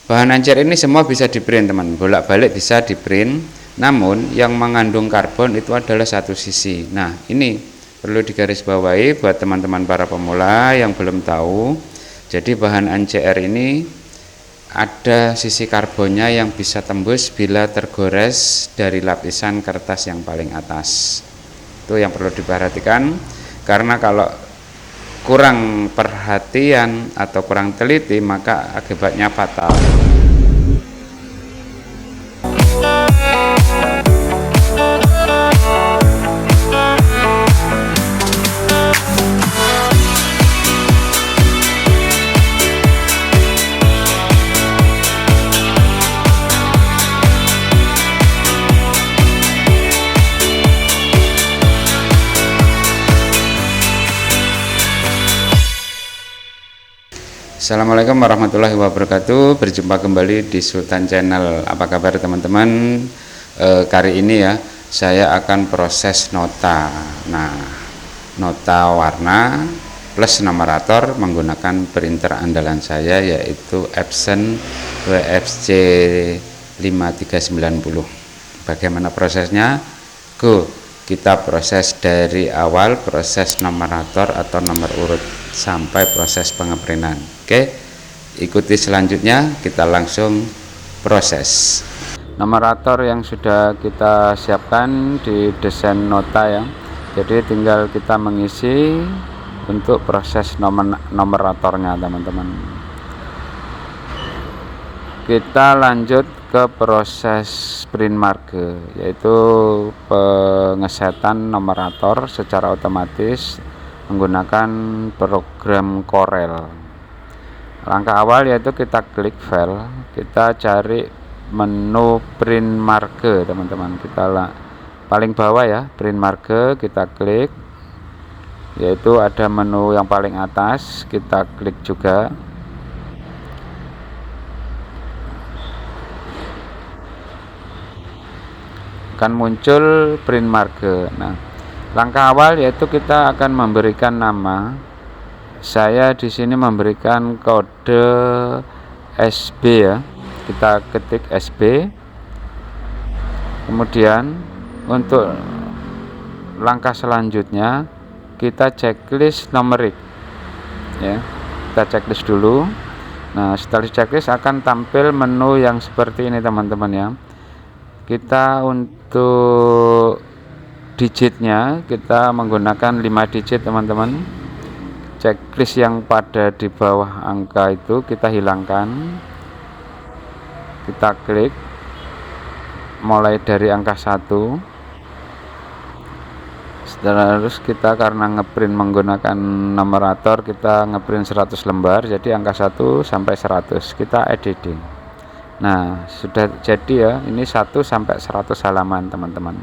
Bahan encer ini semua bisa di print teman, bolak-balik bisa di print, namun yang mengandung karbon itu adalah satu sisi. Nah ini perlu digarisbawahi buat teman-teman para pemula yang belum tahu. Jadi bahan NCR ini ada sisi karbonnya yang bisa tembus bila tergores dari lapisan kertas yang paling atas. Itu yang perlu diperhatikan, karena kalau kurang perhatian atau kurang teliti maka akibatnya fatal. Assalamualaikum warahmatullahi wabarakatuh. Berjumpa kembali di Sultan Channel. Apa kabar teman-teman? Kali ini ya saya akan proses nota. Nah, nota warna plus numerator menggunakan printer andalan saya, yaitu Epson WFC 5390. Bagaimana prosesnya? Go, kita proses dari awal, proses numerator atau nomor urut sampai proses pengeprintan. Oke, ikuti selanjutnya, kita langsung proses. Numerator yang sudah kita siapkan di desain nota ya, jadi tinggal kita mengisi untuk proses numeratornya teman-teman. Kita lanjut ke proses print marge, yaitu pengesetan numerator secara otomatis menggunakan program Corel. Langkah awal yaitu kita klik file, kita cari menu print marge teman-teman. Kita paling bawah ya, print marge, kita klik, yaitu ada menu yang paling atas, kita klik juga. Akan muncul print marge. Nah, langkah awal yaitu kita akan memberikan nama. Saya di sini memberikan kode SB ya. Kita ketik SB. Kemudian untuk langkah selanjutnya kita checklist numerik ya. Kita checklist dulu. Nah, setelah checklist akan tampil menu yang seperti ini teman-teman ya. Kita untuk digitnya kita menggunakan 5 digit teman-teman. Checklist yang pada di bawah angka itu kita hilangkan, kita klik mulai dari angka 1. Terus kita karena ngeprint menggunakan numerator, kita ngeprint 100 lembar, jadi angka 1 sampai 100 kita edit. Nah, sudah jadi ya, ini 1 sampai 100 halaman teman-teman.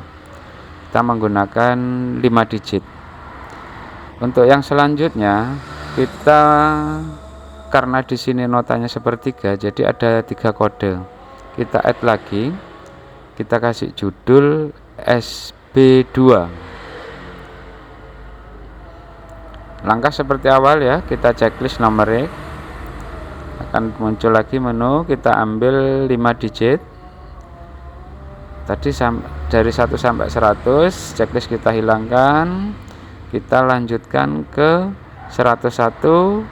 Kita menggunakan 5 digit. Untuk yang selanjutnya kita, karena di sini notanya sepertiga, jadi ada 3 kode. Kita add lagi, kita kasih judul SB2. Langkah seperti awal ya, kita checklist numerik, akan muncul lagi menu, kita ambil 5 digit. Tadi dari 1 sampai 100, checklist kita hilangkan. Kita lanjutkan ke 101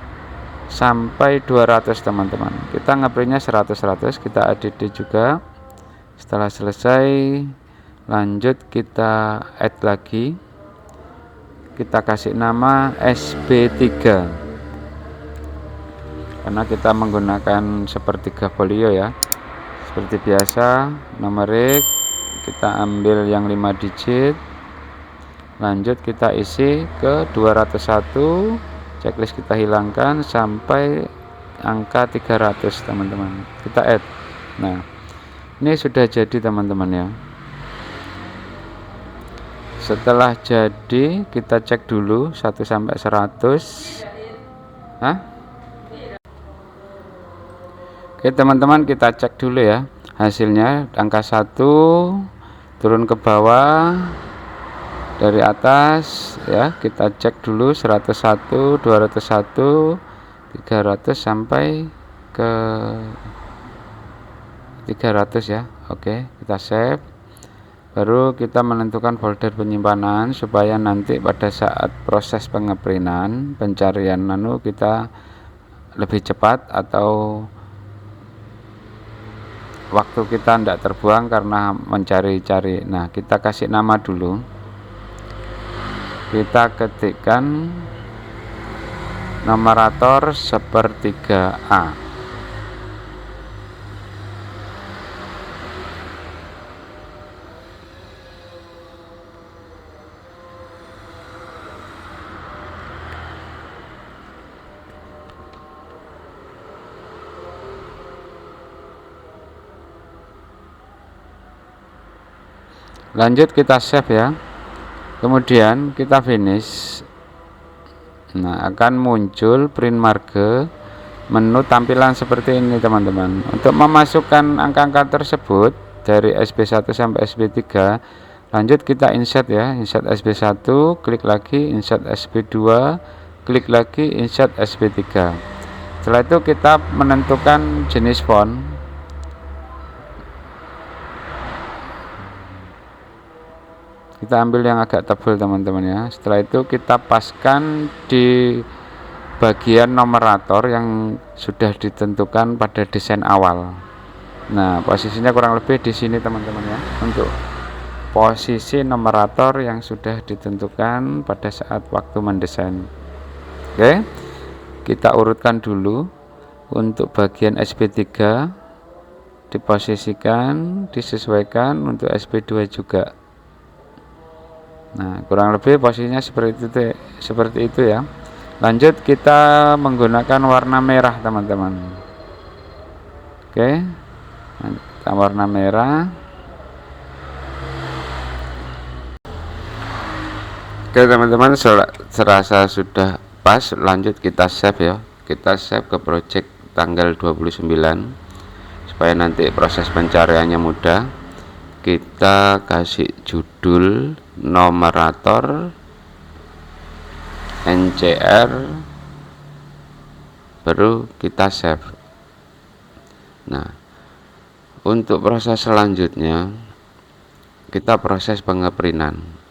sampai 200 teman-teman. Kita ngeprintnya 100, kita edit juga. Setelah selesai, lanjut kita add lagi, kita kasih nama SB3 karena kita menggunakan sepertiga folio ya. Seperti biasa, numerik kita ambil yang 5 digit, lanjut kita isi ke 201, checklist kita hilangkan sampai angka 300 teman-teman. Kita add. Nah, ini sudah jadi teman-teman ya. Setelah jadi, kita cek dulu 1 sampai 100. Oke teman-teman, kita cek dulu ya hasilnya. Angka 1 turun ke bawah dari atas ya, kita cek dulu 101, 201, 300 sampai ke 300 ya. Oke, kita save. Baru kita menentukan folder penyimpanan supaya nanti pada saat proses pengeprintan pencarian kita lebih cepat, atau waktu kita tidak terbuang karena mencari-cari. Nah, kita kasih nama dulu. Kita ketikkan numerator 1/3A. Lanjut kita save ya. Kemudian kita finish. Nah, akan muncul print marge menu tampilan seperti ini teman-teman. Untuk memasukkan angka-angka tersebut dari SB1 sampai SB3, lanjut kita insert ya. Insert SB1, klik lagi, insert SB2, klik lagi, insert SB3. Setelah itu kita menentukan jenis font. Kita ambil yang agak tebal teman-teman ya. Setelah itu kita paskan di bagian numerator yang sudah ditentukan pada desain awal. Nah, posisinya kurang lebih di sini teman-teman ya, untuk posisi numerator yang sudah ditentukan pada saat waktu mendesain. Oke, kita urutkan dulu. Untuk bagian SB3 diposisikan, disesuaikan, untuk SB2 juga. Nah, kurang lebih posisinya seperti itu ya. Lanjut kita menggunakan warna merah teman-teman. Oke, kita warna merah. Oke teman-teman, serasa sudah pas, lanjut kita save ya. Kita save ke project tanggal 29 supaya nanti proses pencariannya mudah. Kita kasih judul numerator NCR, baru kita save. Nah, untuk proses selanjutnya kita proses pengeprintan.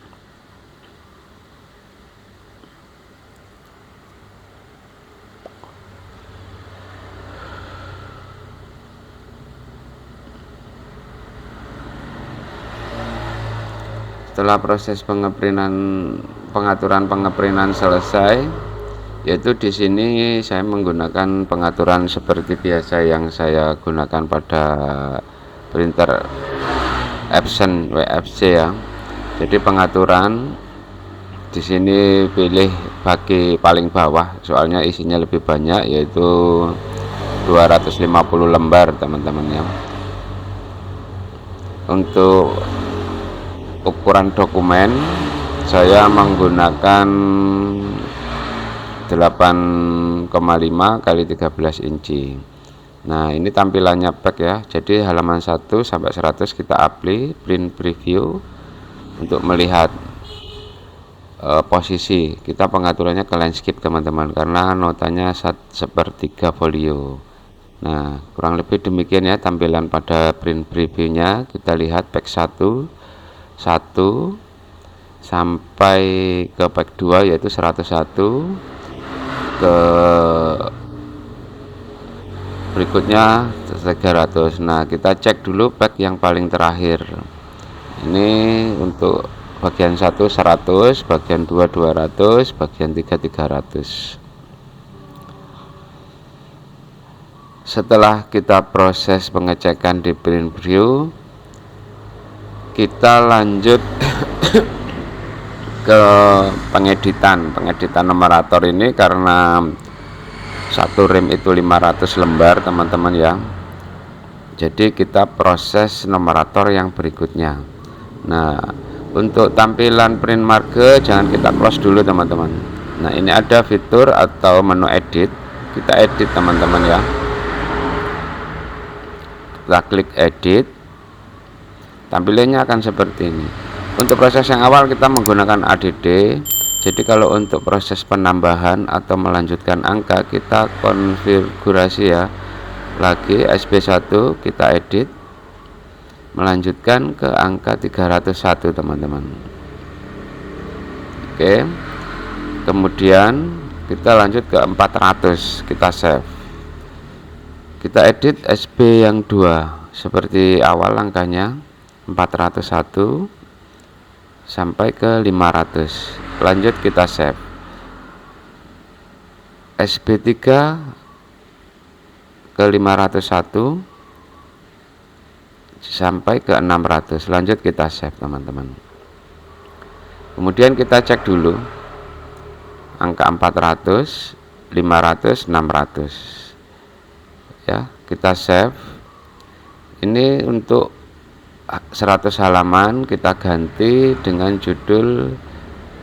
Setelah proses pengaturan pengeprintan selesai, yaitu di sini saya menggunakan pengaturan seperti biasa yang saya gunakan pada printer Epson WFC ya. Jadi pengaturan di sini pilih bagi paling bawah, soalnya isinya lebih banyak, yaitu 250 lembar teman-teman ya. Untuk ukuran dokumen saya menggunakan 8,5 kali 13 inci. Nah, ini tampilannya pack ya. Jadi halaman 1 sampai 100 kita apply print preview untuk melihat posisi. Kita pengaturannya ke landscape teman-teman, karena notanya 1/3 folio. Nah, kurang lebih demikian ya tampilan pada print previewnya. Kita lihat pack 1 sampai ke pack 2 yaitu 101, ke berikutnya 300. Nah, kita cek dulu pack yang paling terakhir. Ini untuk bagian 1 100, bagian 2 200, bagian 3 300. Setelah kita proses pengecekan di print preview, kita lanjut ke pengeditan numerator ini. Karena satu rem itu 500 lembar teman-teman ya, jadi kita proses numerator yang berikutnya. Nah, untuk tampilan print marge jangan kita close dulu teman-teman. Nah, ini ada fitur atau menu edit, kita edit teman-teman ya. Kita klik edit, tampilannya akan seperti ini. Untuk proses yang awal kita menggunakan ADD. Jadi kalau untuk proses penambahan atau melanjutkan angka, kita konfigurasi ya. Lagi SB1 kita edit, melanjutkan ke angka 301 teman-teman. Oke, kemudian kita lanjut ke 400, kita save, kita edit SB yang 2 seperti awal langkahnya 401 sampai ke 500. Lanjut kita save, SB3 ke 501 sampai ke 600. Lanjut kita save teman-teman. Kemudian kita cek dulu angka 400, 500, 600 ya, kita save. Ini untuk 100 halaman kita ganti dengan judul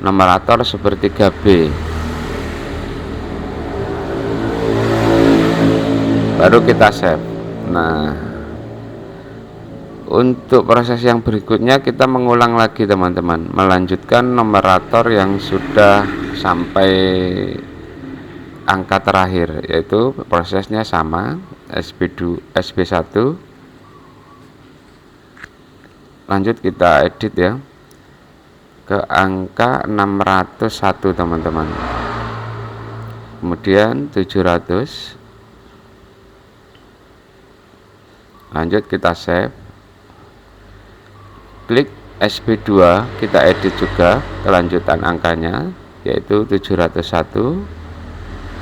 numerator sepertiga B, baru kita save. Nah, untuk proses yang berikutnya kita mengulang lagi teman-teman, melanjutkan numerator yang sudah sampai angka terakhir, yaitu prosesnya sama, SB2, SB1. Lanjut kita edit ya ke angka 601 teman-teman, kemudian 700. Lanjut kita save, klik SB2, kita edit juga kelanjutan angkanya yaitu 701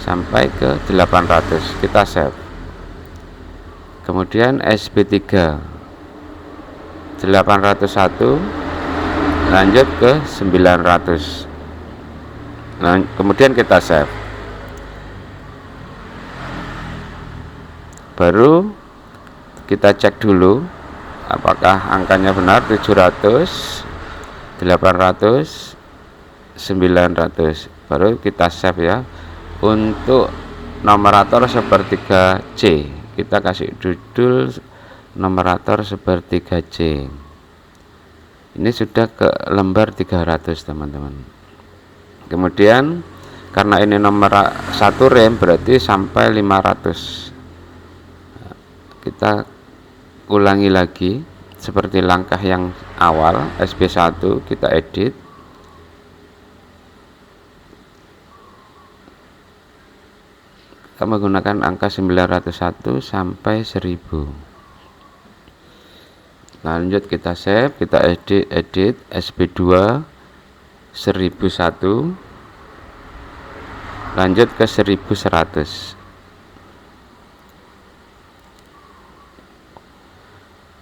sampai ke 800, kita save. Kemudian SB3 801 lanjut ke 900. Nah, kemudian kita save, baru kita cek dulu apakah angkanya benar, 700, 800, 900, baru kita save ya. Untuk numerator sepertiga C kita kasih judul numerator sepertiga C. Ini sudah ke lembar 300 teman-teman. Kemudian karena ini nomor 1 rem berarti sampai 500. Kita ulangi lagi seperti langkah yang awal, SB1 kita edit, kita menggunakan angka 901 sampai 1000. Lanjut kita save, kita edit SB2 1001 lanjut ke 1100.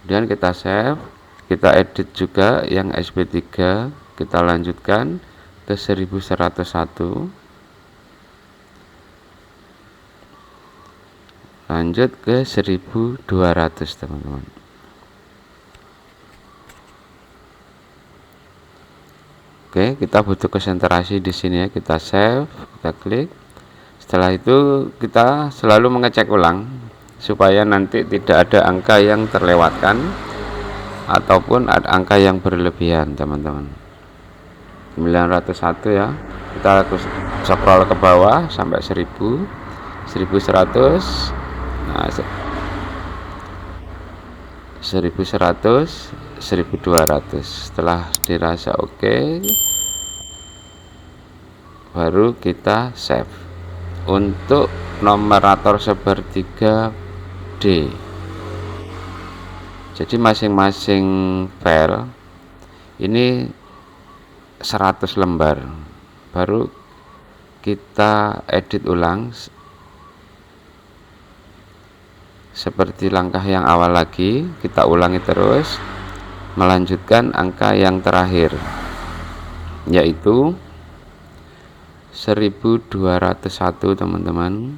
Kemudian kita save, kita edit juga yang SB3, kita lanjutkan ke 1101 lanjut ke 1200 teman-teman. Oke, kita butuh konsentrasi di sini ya, kita save, kita klik. Setelah itu kita selalu mengecek ulang supaya nanti tidak ada angka yang terlewatkan ataupun ada angka yang berlebihan teman-teman. 901 ya, kita scroll ke bawah sampai 1000, 1100, nah 1100, 1200. Setelah dirasa oke, baru kita save. Untuk numerator sepertiga D, jadi masing-masing file ini 100 lembar, baru kita edit ulang seperti langkah yang awal lagi, kita ulangi terus melanjutkan angka yang terakhir yaitu 1201 teman-teman,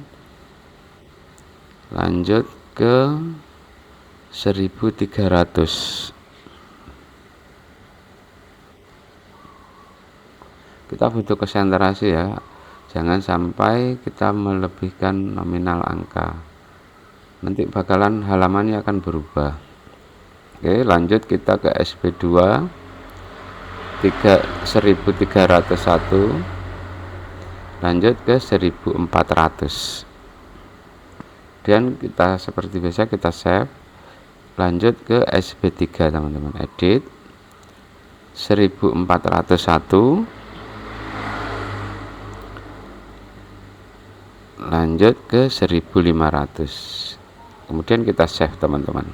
lanjut ke 1300. Kita butuh konsentrasi ya, jangan sampai kita melebihkan nominal angka, nanti bakalan halamannya akan berubah. Oke, lanjut kita ke SB2 1301 lanjut ke 1400. Dan kita seperti biasa kita save, Lanjut ke SB3 teman-teman, edit 1401, lanjut ke 1500, kemudian kita save teman-teman.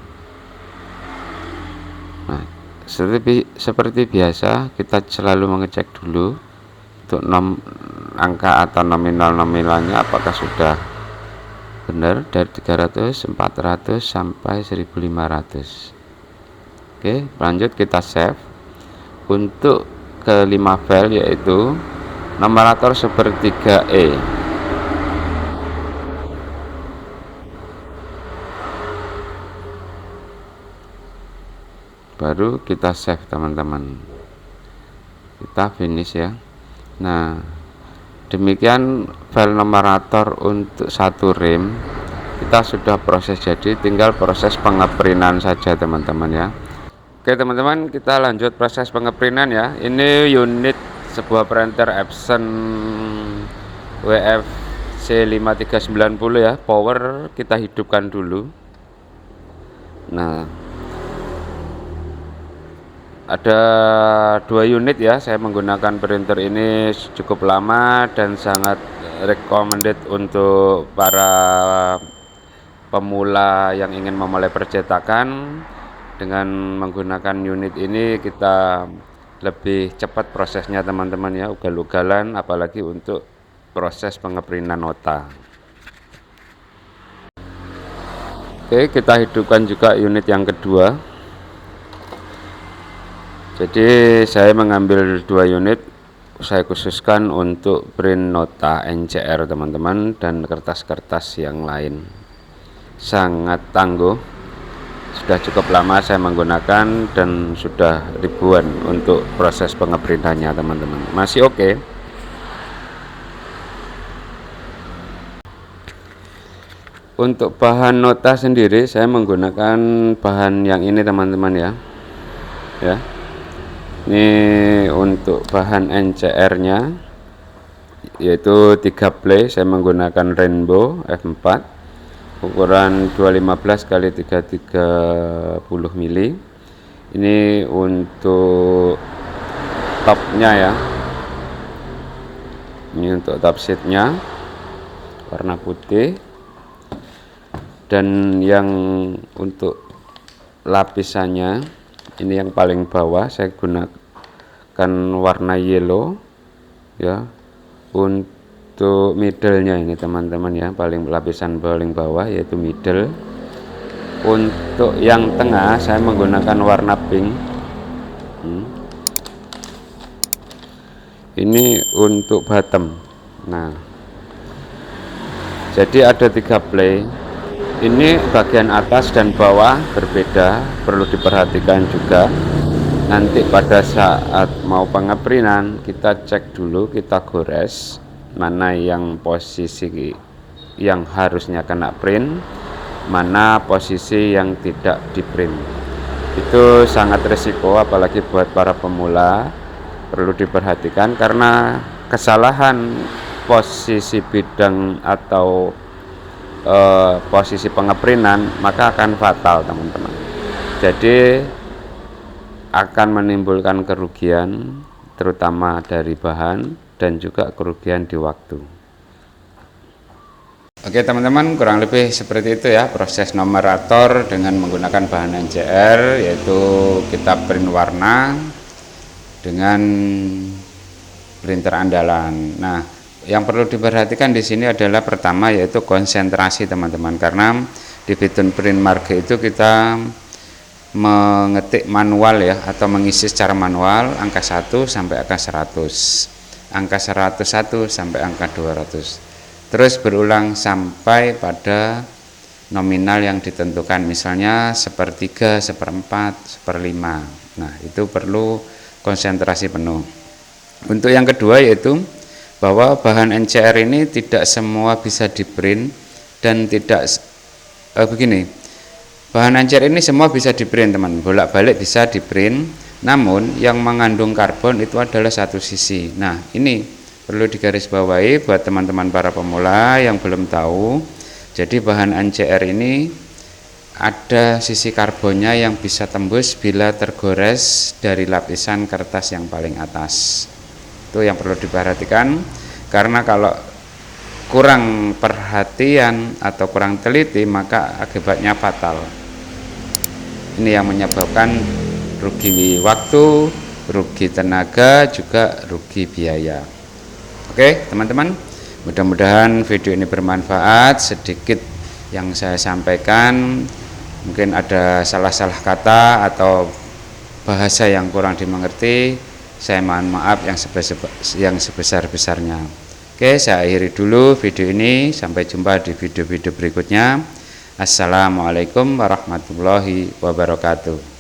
Nah, seperti biasa kita selalu mengecek dulu untuk angka atau nominalnya apakah sudah benar dari 300, 400 sampai 1500. Oke, lanjut kita save. Untuk kelima file yaitu numerator sepertiga E, baru kita save teman-teman, kita finish ya. Nah, demikian file numerator untuk satu rem kita sudah proses, jadi tinggal proses pengeprintan saja teman-teman ya. Oke teman-teman, kita lanjut proses pengeprintan ya. Ini unit sebuah printer Epson WFC5390 ya, power kita hidupkan dulu. Nah, ada 2 unit ya, saya menggunakan printer ini cukup lama dan sangat recommended untuk para pemula yang ingin memulai percetakan. Dengan menggunakan unit ini kita lebih cepat prosesnya teman-teman ya, ugal-ugalan, apalagi untuk proses pengeprintan nota. Oke, kita hidupkan juga unit yang kedua. Jadi saya mengambil 2 unit, saya khususkan untuk print nota NCR teman-teman dan kertas-kertas yang lain. Sangat tangguh, sudah cukup lama saya menggunakan dan sudah ribuan untuk proses pengeprintannya teman-teman. Masih oke. Untuk bahan nota sendiri saya menggunakan bahan yang ini teman-teman ya. Ya. Ini untuk bahan NCR-nya yaitu 3 play, saya menggunakan Rainbow F4 ukuran 215 x 330 mili. Ini untuk topnya ya. Ini untuk top sheetnya warna putih, dan yang untuk lapisannya ini yang paling bawah saya gunakan warna yellow ya. Untuk middle-nya ini teman-teman ya, lapisan paling bawah yaitu middle. Untuk yang tengah saya menggunakan warna pink. Ini untuk bottom. Nah, jadi ada 3 play. Ini bagian atas dan bawah berbeda, perlu diperhatikan juga. Nanti pada saat mau pengeprintan kita cek dulu, kita gores mana yang posisi yang harusnya kena print, mana posisi yang tidak di print. Itu sangat resiko apalagi buat para pemula, perlu diperhatikan karena kesalahan posisi bidang atau posisi pengeprintan maka akan fatal teman-teman. Jadi akan menimbulkan kerugian terutama dari bahan dan juga kerugian di waktu. Oke teman-teman, kurang lebih seperti itu ya proses numerator dengan menggunakan bahan NCR, yaitu kita print warna dengan printer andalan. Nah, yang perlu diperhatikan di sini adalah pertama yaitu konsentrasi teman-teman, karena di Bidun Print Marge itu kita mengetik manual ya, atau mengisi secara manual angka 1 sampai angka 100, angka 101 sampai angka 200, terus berulang sampai pada nominal yang ditentukan, misalnya 1/3, 1/4, 1/5. Nah, itu perlu konsentrasi penuh. Untuk yang kedua yaitu bahwa bahan NCR ini tidak semua bisa di print dan tidak begini, bahan NCR ini semua bisa di print teman, bolak-balik bisa di print, namun yang mengandung karbon itu adalah satu sisi. Nah, ini perlu digarisbawahi buat teman-teman para pemula yang belum tahu. Jadi bahan NCR ini ada sisi karbonnya yang bisa tembus bila tergores dari lapisan kertas yang paling atas. Itu yang perlu diperhatikan, karena kalau kurang perhatian atau kurang teliti maka akibatnya fatal. Ini yang menyebabkan rugi waktu, rugi tenaga, juga rugi biaya. Oke teman-teman, mudah-mudahan video ini bermanfaat. Sedikit yang saya sampaikan, mungkin ada salah-salah kata atau bahasa yang kurang dimengerti, saya mohon maaf yang sebesar-besarnya. Oke, saya akhiri dulu video ini. Sampai jumpa di video-video berikutnya. Assalamualaikum warahmatullahi wabarakatuh.